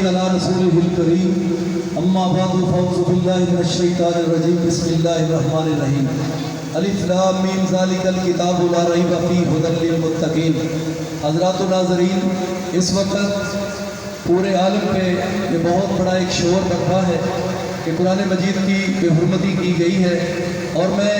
صلی اللہ رسولہ الکریم اما بعد فاعوذ باللہ من الشیطان الرجیم بسم اللہ الرحمن الرحیم الف لام میم ذالک الکتاب لا ریب فیہ ھدی للمتقین۔ حضرات و ناظرین، اس وقت پورے عالم پہ یہ بہت بڑا ایک شور رکھا ہے کہ قرآن مجید کی بے حرمتی کی گئی ہے، اور میں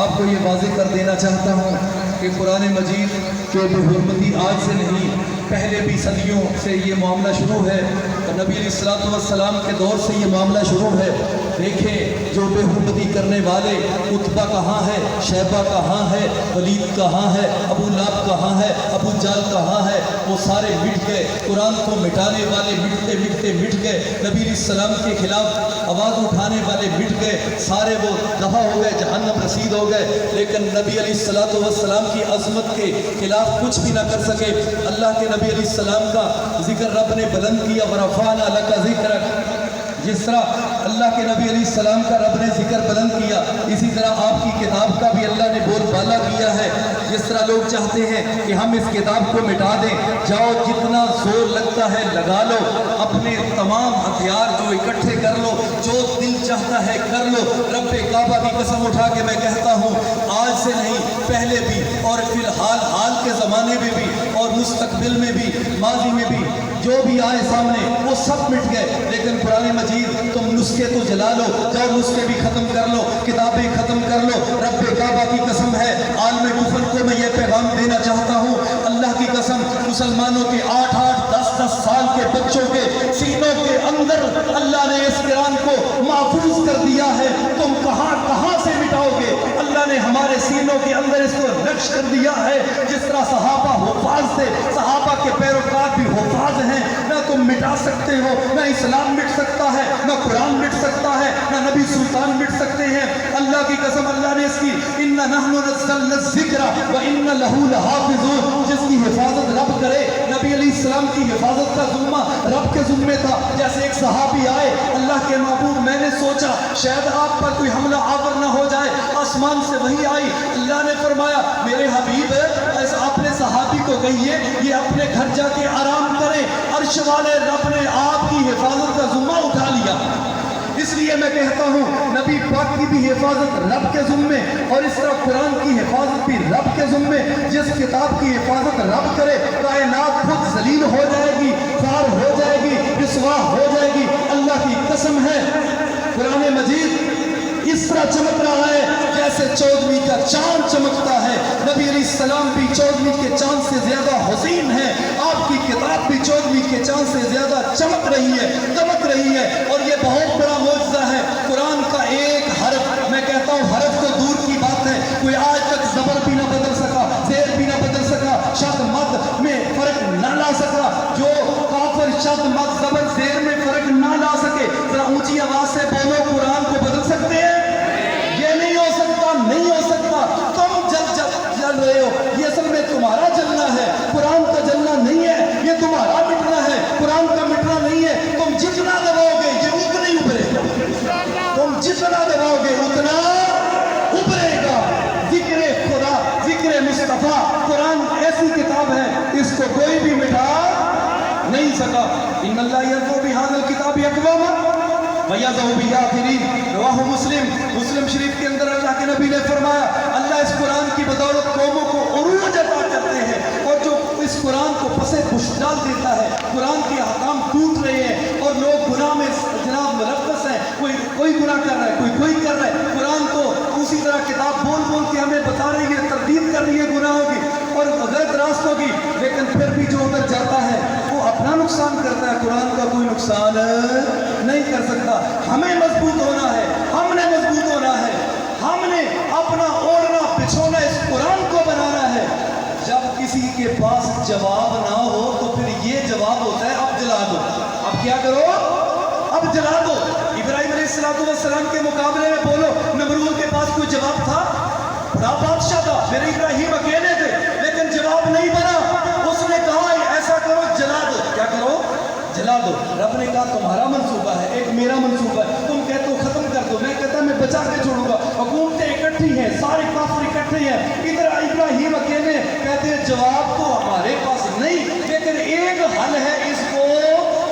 آپ کو یہ واضح کر دینا چاہتا ہوں کہ قرآن مجید کے بے حرمتی آج سے نہیں، پہلے بھی صدیوں سے یہ معاملہ شروع ہے، اور نبی علیہ السلام کے دور سے یہ معاملہ شروع ہے۔ دیکھیں جو بے حرمتی کرنے والے، عتبہ کہاں ہے، شیبہ کہاں ہے، ولید کہاں ہے، ابو لہب کہاں ہے، ابو جہل کہاں ہے، وہ سارے مٹ گئے۔ قرآن کو مٹانے والے مٹتے مٹتے مٹ گئے، نبی علیہ السلام کے خلاف آواز اٹھانے والے مٹ گئے، سارے وہ دفع ہو گئے، جہنم رسید ہو گئے۔ لیکن نبی علیہ السلام کی عظمت کے خلاف کچھ بھی نہ کر سکے۔ اللہ کے نبی علیہ السلام کا ذکر رب نے بلند کیا، وَرَفَعْنَا لَكَ ذِكْرَكَ۔ جس طرح اللہ کے نبی علیہ السلام کا رب نے ذکر بلند کیا، اسی طرح آپ کی کتاب کا بھی اللہ نے بول بالا کیا ہے۔ جس طرح لوگ چاہتے ہیں کہ ہم اس کتاب کو مٹا دیں، جاؤ جتنا زور لگتا ہے لگا لو، اپنے تمام ہتھیار جو اکٹھے کر لو، جو دل چاہتا ہے کر لو۔ رب کعبہ کی قسم اٹھا کے میں کہتا ہوں، آج سے نہیں، پہلے بھی اور فی الحال حال کے زمانے میں بھی اور مستقبل میں بھی ماضی میں بھی جو بھی آئے سامنے وہ سب مٹ گئے۔ لیکن قرآن مجید تم نسخے تو جلا لو، جاؤ نسخے بھی ختم کر لو، کتابیں ختم کر لو۔ رب کعبہ کی قسم ہے، عالم کفر کو میں یہ پیغام دینا چاہتا ہوں، اللہ کی قسم، مسلمانوں کے 8-8 10-10 سال کے بچوں کے سینوں کے اندر اللہ نے اس قرآن کو محفوظ کر دیا ہے، تم کہاں کہاں سے مٹاؤ گے؟ اللہ نے ہمارے سینوں کے اندر اس کو نقش کر دیا ہے۔ جس طرح صحابہ حفاظ تھے، صحابہ کے پیروکار بھی حفاظ ہیں، نہ تم مٹا سکتے ہو، نہ اسلام مٹ سکتا ہے، نہ قرآن مٹ سکتا ہے، نہ نبی سلطان مٹ سکتے ہیں۔ اللہ کی قسم، اللہ نے اس کی اِنَّا نَحْنُ نَزَّلْنَا الذِّكْرَ وَإِنَّا لَهُ لَحَافِظُونَ، جس کی حفاظت رب کرے۔ نبی علیہ السلام کی حفاظت کا ذمہ رب کے ذمے تھا۔ جیسے ایک صحابی آئے، اللہ کے محبوب، میں نے سوچا شاید آپ پر کوئی حملہ آور نہ ہو جائے، آسمان سے وحی آئی، اللہ نے فرمایا میرے حبیب اپنے صحابی کو کہیے یہ اپنے گھر جا کے آرام کرے، عرش والے رب نے آپ کی حفاظت کا ذمہ اٹھا لیا۔ اس لیے میں کہتا ہوں نبی پاک کی بھی حفاظت رب کے ذمے، اور اس طرح قرآن کی حفاظت بھی رب کے ذمے۔ جس کتاب کی حفاظت رب کرے، کائنات خود ذلیل ہو جائے گی، خوار ہو جائے گی، رسوا ہو جائے گی۔ اللہ کی قسم ہے، قرآن مجید اس طرح چمک رہا ہے جیسے چودھویں کا چاند چمکتا ہے۔ نبی علیہ السلام بھی چودھویں کے چاند سے زیادہ حسین ہے، آپ کی کتاب بھی چودھویں کے چاند سے زیادہ چمک رہی ہے، دمک رہی ہے، اور یہ بہت بڑا معجزہ ہے۔ قرآن کا ایک حرف، میں کہتا ہوں حرف تو دور کی بات ہے، کوئی آج تک زبر بھی نہ بدل سکا، زیر بھی نہ بدل سکا، شد مد میں فرق نہ لا سکا۔ جو کافر شد مد زبر زیر میں فرق نہ لا سکے، ذرا اونچی آواز سے بولو، قرآن کو بدل سکتے ہیں؟ نہیں ہو سکتا۔ تم جل رہے ہو، یہ اصل میں تمہارا جلنا ہے، قرآن کا جلنا نہیں ہے، یہ تمہارا مٹنا ہے، قرآن کا مٹنا نہیں ہے۔ تم جتنا دباؤ گے یہ اتنا ہی ابھرے گا، تم جتنا دباؤ گے اتنا ابھرے گا۔ ذکر خدا، ذکر مصطفیٰ، قرآن ایسی کتاب ہے اس کو کوئی بھی مٹا نہیں سکا۔ ان اللہ یرفع بہذا الکتاب اقواما وَيَضَعُ بِالْآخِرِينَ، رواہ مسلم شریف کے اندر اللہ کے نبی نے فرمایا اللہ اس قرآن کی بدولت قوموں کو عروج عطا کرتے ہیں، اور جو اس قرآن کو پسے پش ڈال دیتا ہے، قرآن کے احکام ٹوٹ رہے ہیں اور لوگ گناہ میں جناب ملوث ہیں، کوئی گناہ کر رہا ہے، کوئی کر رہا ہے۔ قرآن تو اسی طرح کتاب بول بول کے ہمیں بتا رہی ہے، تردید کر رہی ہے گناہوں کی اور غلط راستوں کی، لیکن پھر بھی جو ادھر جاتا ہے وہ اپنا نقصان کرتا ہے، قرآن کا کوئی نقصان نہیں کر سکتا۔ ہمیں مضبوط ہونا ہے، ہم نے مضبوط ہونا ہے، ہم نے اپنا اوڑھنا بچھونا اس قرآن کو بنانا ہے۔ جب کسی کے پاس جواب نہ ہو تو پھر یہ جواب ہوتا ہے اب جلا دو۔ اب کیا کرو؟ اب جلا دو۔ ابراہیم علیہ السلام کے مقابلے میں بولو، نمرود کے پاس کوئی جواب تھا؟ بڑا بادشاہ تھا، میرے ابراہیم اکیلے تھے، لیکن جواب نہیں بنا۔ اس نے کہا ایسا کرو، جلا دو۔ کیا کرو؟ جلا دو۔ رب نے کہا تمہارا منصوبہ ہے، ایک میرا منصوبہ ہے، تم کہتے ہو ختم کر دو، میں کہتا میں بچا کے چھوڑوں گا۔ حکومتیں اکٹھی ہیں، سارے کافر اکٹھے ہیں، ادھر ابراہیم اکیلے کہتے ہیں جواب تو ہمارے پاس نہیں، لیکن ایک حل ہے، اس کو